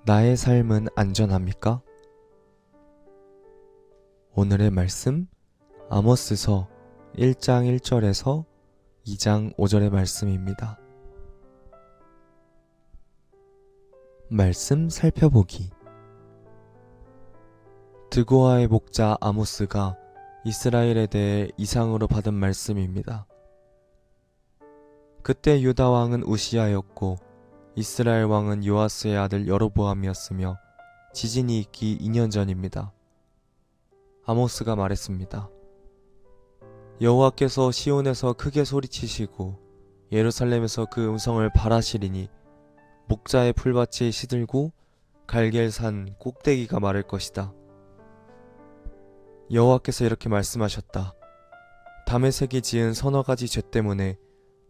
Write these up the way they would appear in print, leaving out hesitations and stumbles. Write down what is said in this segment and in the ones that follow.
나의 삶은 안전합니까? 오늘의 말씀 아모스서 1장 1절에서 2장 5절의 말씀입니다. 말씀 살펴보기. 드고아의 목자 아모스가 이스라엘에 대해 이상으로 받은 말씀입니다. 그때 유다 왕은 우시아였고 이스라엘 왕은 요아스의 아들 여로보암이었으며 지진이 있기 2년 전입니다. 아모스가 말했습니다. 여호와께서 시온에서 크게 소리치시고 예루살렘에서 그 음성을 발하시리니 목자의 풀밭이 시들고 갈겔산 꼭대기가 마를 것이다. 여호와께서 이렇게 말씀하셨다. 다메섹이 지은 서너 가지 죄 때문에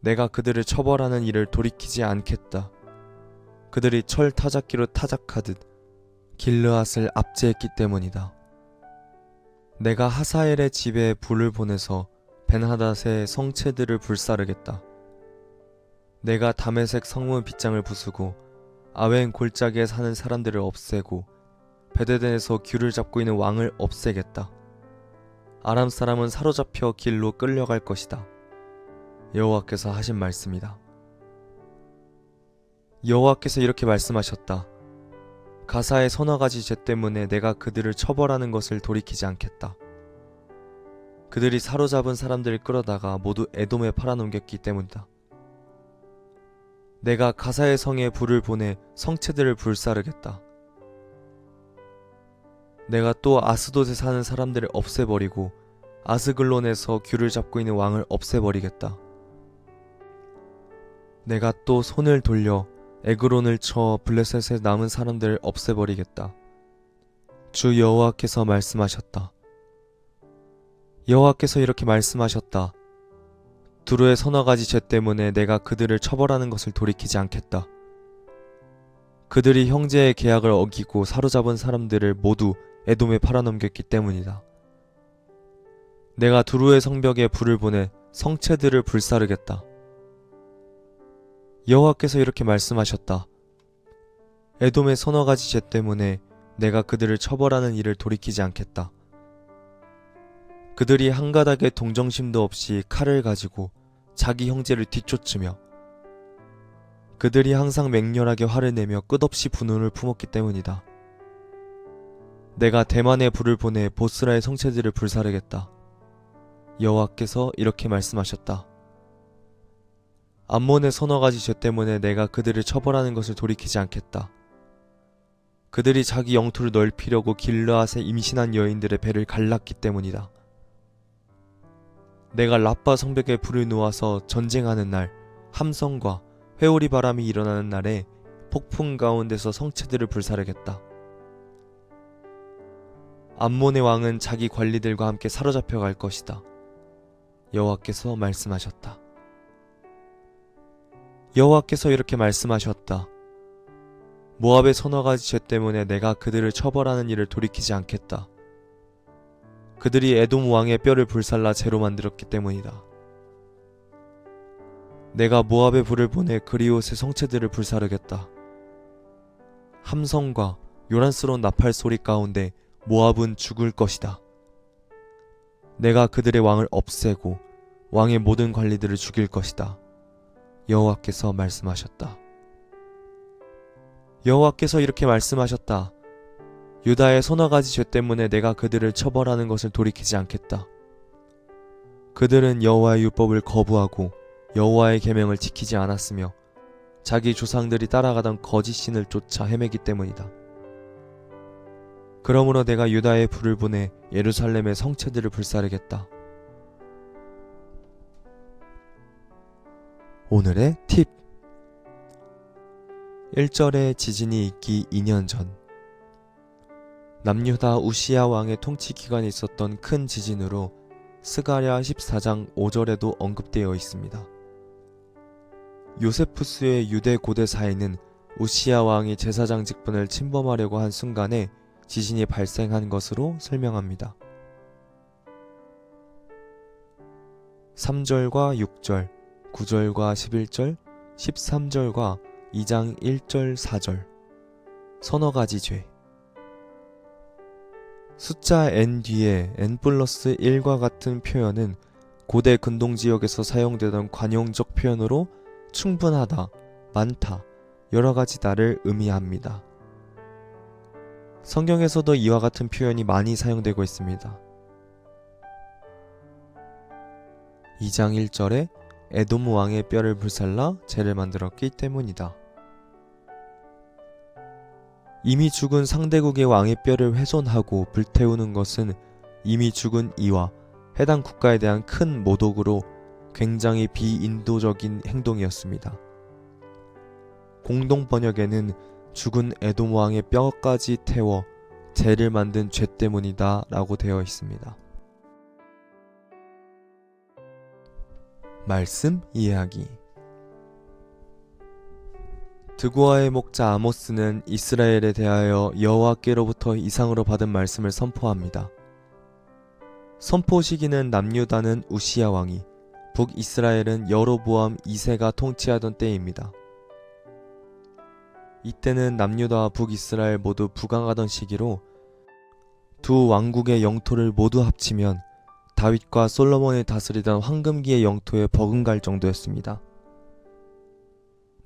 내가 그들을 처벌하는 일을 돌이키지 않겠다. 그들이 철 타작기로 타작하듯 길르앗을 압제했기 때문이다. 내가 하사엘의 집에 불을 보내서 벤하닷의 성체들을 불사르겠다. 내가 다메섹 성문 빗장을 부수고 아웬 골짜기에 사는 사람들을 없애고 베데덴에서 귤을 잡고 있는 왕을 없애겠다. 아람 사람은 사로잡혀 길로 끌려갈 것이다. 여호와께서 하신 말씀이다. 여호와께서 이렇게 말씀하셨다. 가사의 서너 가지 죄 때문에 내가 그들을 처벌하는 것을 돌이키지 않겠다. 그들이 사로잡은 사람들을 끌어다가 모두 에돔에 팔아넘겼기 때문이다. 내가 가사의 성에 불을 보내 성체들을 불사르겠다. 내가 또 아스돗에 사는 사람들을 없애버리고 아스글론에서 귤을 잡고 있는 왕을 없애버리겠다. 내가 또 손을 돌려 에그론을 쳐 블레셋에 남은 사람들을 없애버리겠다. 주 여호와께서 말씀하셨다. 여호와께서 이렇게 말씀하셨다. 두루의 서너 가지 죄 때문에 내가 그들을 처벌하는 것을 돌이키지 않겠다. 그들이 형제의 계약을 어기고 사로잡은 사람들을 모두 에돔에 팔아넘겼기 때문이다. 내가 두루의 성벽에 불을 보내 성체들을 불사르겠다. 여호와께서 이렇게 말씀하셨다. 에돔의 서너 가지 죄 때문에 내가 그들을 처벌하는 일을 돌이키지 않겠다. 그들이 한 가닥의 동정심도 없이 칼을 가지고 자기 형제를 뒤쫓으며 그들이 항상 맹렬하게 화를 내며 끝없이 분노를 품었기 때문이다. 내가 대만에 불을 보내 보스라의 성체들을 불사르겠다. 여호와께서 이렇게 말씀하셨다. 암몬의 서너 가지 죄 때문에 내가 그들을 처벌하는 것을 돌이키지 않겠다. 그들이 자기 영토를 넓히려고 길르앗에 임신한 여인들의 배를 갈랐기 때문이다. 내가 라빠 성벽에 불을 놓아서 전쟁하는 날, 함성과 회오리 바람이 일어나는 날에 폭풍 가운데서 성체들을 불사르겠다. 암몬의 왕은 자기 관리들과 함께 사로잡혀 갈 것이다. 여호와께서 말씀하셨다. 여호와께서 이렇게 말씀하셨다. 모압의 서너 가지 죄 때문에 내가 그들을 처벌하는 일을 돌이키지 않겠다. 그들이 에돔 왕의 뼈를 불살라 재로 만들었기 때문이다. 내가 모압의 불을 보내 그리옷의 성체들을 불사르겠다. 함성과 요란스러운 나팔 소리 가운데 모압은 죽을 것이다. 내가 그들의 왕을 없애고 왕의 모든 관리들을 죽일 것이다. 여호와께서 말씀하셨다. 여호와께서 이렇게 말씀하셨다. 유다의 서너 가지 죄 때문에 내가 그들을 처벌하는 것을 돌이키지 않겠다. 그들은 여호와의 율법을 거부하고 여호와의 계명을 지키지 않았으며 자기 조상들이 따라가던 거짓 신을 쫓아 헤매기 때문이다. 그러므로 내가 유다의 불을 보내 예루살렘의 성체들을 불사르겠다. 오늘의 팁. 1절에 지진이 있기 2년 전. 남유다 우시야 왕의 통치 기간에 있었던 큰 지진으로 스가랴 14장 5절에도 언급되어 있습니다. 요세푸스의 유대 고대 사회는 우시야 왕이 제사장 직분을 침범하려고 한 순간에 지진이 발생한 것으로 설명합니다. 3절과 6절, 9절과 11절, 13절과 2장 1절 4절, 서너 가지 죄. 숫자 n 뒤에 n+1과 같은 표현은 고대 근동지역에서 사용되던 관용적 표현으로 충분하다, 많다, 여러 가지다를 의미합니다. 성경에서도 이와 같은 표현이 많이 사용되고 있습니다. 2장 1절에 에돔 왕의 뼈를 불살라 죄를 만들었기 때문이다. 이미 죽은 상대국의 왕의 뼈를 훼손하고 불태우는 것은 이미 죽은 이와 해당 국가에 대한 큰 모독으로 굉장히 비인도적인 행동이었습니다. 공동 번역에는 죽은 에돔 왕의 뼈까지 태워 죄를 만든 죄 때문이다 라고 되어 있습니다. 말씀 이해하기. 드고아의 목자 아모스는 이스라엘에 대하여 여호와께로부터 이상으로 받은 말씀을 선포합니다. 선포 시기는 남유다는 우시야 왕이, 북이스라엘은 여로보암 2세가 통치하던 때입니다. 이때는 남유다와 북이스라엘 모두 부강하던 시기로 두 왕국의 영토를 모두 합치면 다윗과 솔로몬이 다스리던 황금기의 영토에 버금갈 정도였습니다.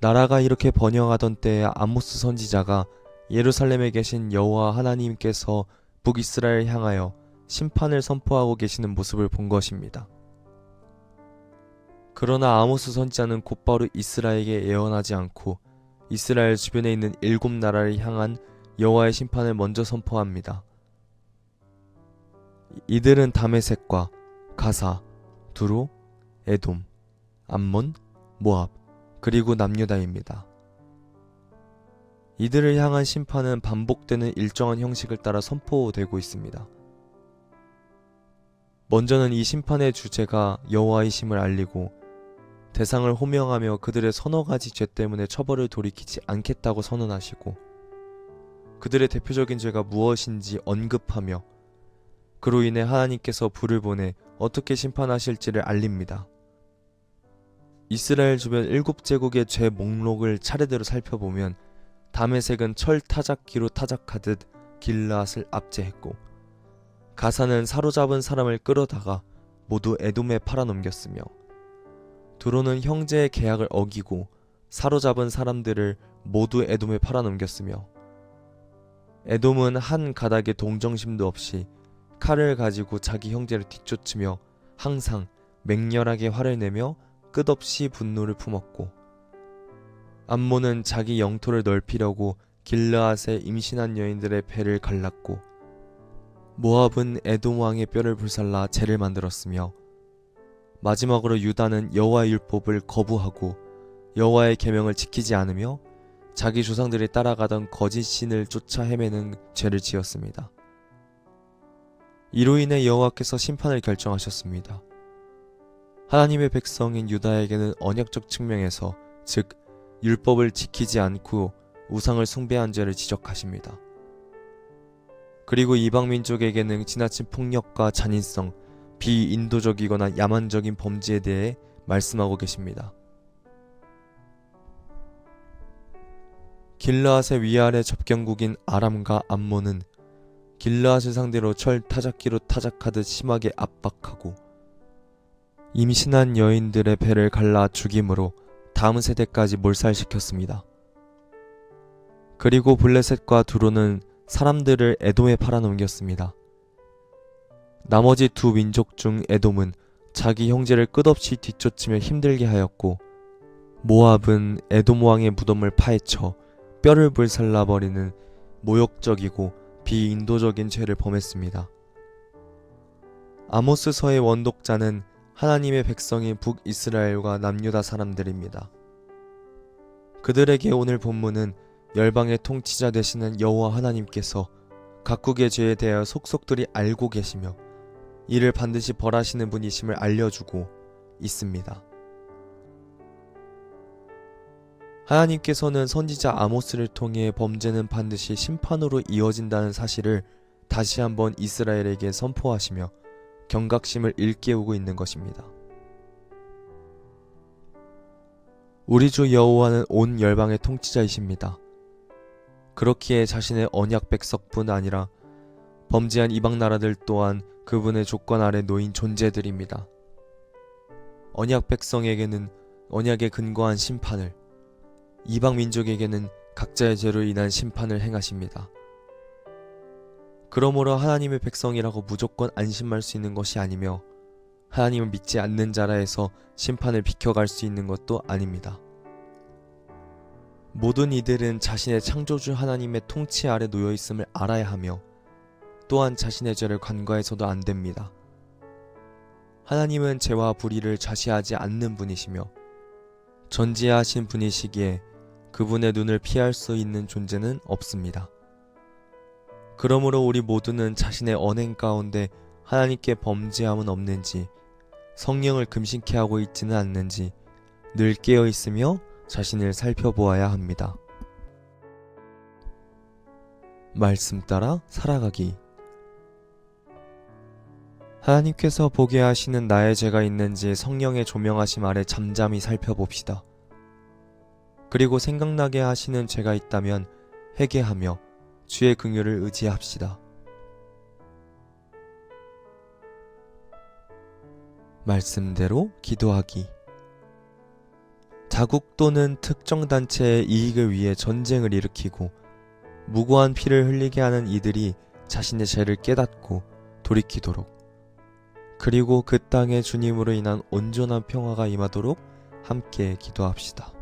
나라가 이렇게 번영하던 때에 아모스 선지자가 예루살렘에 계신 여호와 하나님께서 북이스라엘 향하여 심판을 선포하고 계시는 모습을 본 것입니다. 그러나 아모스 선지자는 곧바로 이스라엘에게 예언하지 않고 이스라엘 주변에 있는 7나라를 향한 여호와의 심판을 먼저 선포합니다. 이들은 다메섹과 가사, 두로, 에돔, 암몬, 모압, 그리고 남유다입니다. 이들을 향한 심판은 반복되는 일정한 형식을 따라 선포되고 있습니다. 먼저는 이 심판의 주제가 여호와이심을 알리고 대상을 호명하며 그들의 서너 가지 죄 때문에 처벌을 돌이키지 않겠다고 선언하시고 그들의 대표적인 죄가 무엇인지 언급하며 그로 인해 하나님께서 불을 보내 어떻게 심판하실지를 알립니다. 이스라엘 주변 7제국의 죄 목록을 차례대로 살펴보면 다메섹은 철 타작기로 타작하듯 길르앗을 압제했고 가사는 사로잡은 사람을 끌어다가 모두 에돔에 팔아넘겼으며 두로는 형제의 계약을 어기고 사로잡은 사람들을 모두 에돔에 팔아넘겼으며 에돔은 한 가닥의 동정심도 없이 칼을 가지고 자기 형제를 뒤쫓으며 항상 맹렬하게 화를 내며 끝없이 분노를 품었고 암몬은 자기 영토를 넓히려고 길르앗에 임신한 여인들의 배를 갈랐고 모압은 에돔 왕의 뼈를 불살라 죄를 만들었으며 마지막으로 유다는 여호와의 율법을 거부하고 여호와의 계명을 지키지 않으며 자기 조상들이 따라가던 거짓 신을 쫓아 헤매는 죄를 지었습니다. 이로 인해 여호와께서 심판을 결정하셨습니다. 하나님의 백성인 유다에게는 언약적 측면에서 즉 율법을 지키지 않고 우상을 숭배한 죄를 지적하십니다. 그리고 이방 민족에게는 지나친 폭력과 잔인성, 비인도적이거나 야만적인 범죄에 대해 말씀하고 계십니다. 길르앗의 위아래 접경국인 아람과 암몬은 길르앗을 상대로 철 타작기로 타작하듯 심하게 압박하고 임신한 여인들의 배를 갈라 죽임으로 다음 세대까지 몰살시켰습니다. 그리고 블레셋과 두로는 사람들을 에돔에 팔아넘겼습니다. 나머지 두 민족 중 에돔은 자기 형제를 끝없이 뒤쫓으며 힘들게 하였고 모압은 에돔 왕의 무덤을 파헤쳐 뼈를 불살라버리는 모욕적이고 비인도적인 죄를 범했습니다. 아모스서의 원독자는 하나님의 백성인 북이스라엘과 남유다 사람들입니다. 그들에게 오늘 본문은 열방의 통치자 되시는 여호와 하나님께서 각국의 죄에 대하여 속속들이 알고 계시며 이를 반드시 벌하시는 분이심을 알려주고 있습니다. 하나님께서는 선지자 아모스를 통해 범죄는 반드시 심판으로 이어진다는 사실을 다시 한번 이스라엘에게 선포하시며 경각심을 일깨우고 있는 것입니다. 우리 주 여호와는 온 열방의 통치자이십니다. 그렇기에 자신의 언약 백성뿐 아니라 범죄한 이방 나라들 또한 그분의 조건 아래 놓인 존재들입니다. 언약 백성에게는 언약에 근거한 심판을, 이방 민족에게는 각자의 죄로 인한 심판을 행하십니다. 그러므로 하나님의 백성이라고 무조건 안심할 수 있는 것이 아니며 하나님을 믿지 않는 자라 해서 심판을 비켜갈 수 있는 것도 아닙니다. 모든 이들은 자신의 창조주 하나님의 통치 아래 놓여 있음을 알아야 하며 또한 자신의 죄를 간과해서도 안 됩니다. 하나님은 죄와 불의를 좌시하지 않는 분이시며 전지하신 분이시기에 그분의 눈을 피할 수 있는 존재는 없습니다. 그러므로 우리 모두는 자신의 언행 가운데 하나님께 범죄함은 없는지, 성령을 금신케 하고 있지는 않는지 늘 깨어 있으며 자신을 살펴보아야 합니다. 말씀 따라 살아가기. 하나님께서 보게 하시는 나의 죄가 있는지 성령의 조명하심 아래 잠잠히 살펴봅시다. 그리고 생각나게 하시는 죄가 있다면 회개하며 주의 긍휼을 의지합시다. 말씀대로 기도하기. 자국 또는 특정 단체의 이익을 위해 전쟁을 일으키고 무고한 피를 흘리게 하는 이들이 자신의 죄를 깨닫고 돌이키도록, 그리고 그 땅에 주님으로 인한 온전한 평화가 임하도록 함께 기도합시다.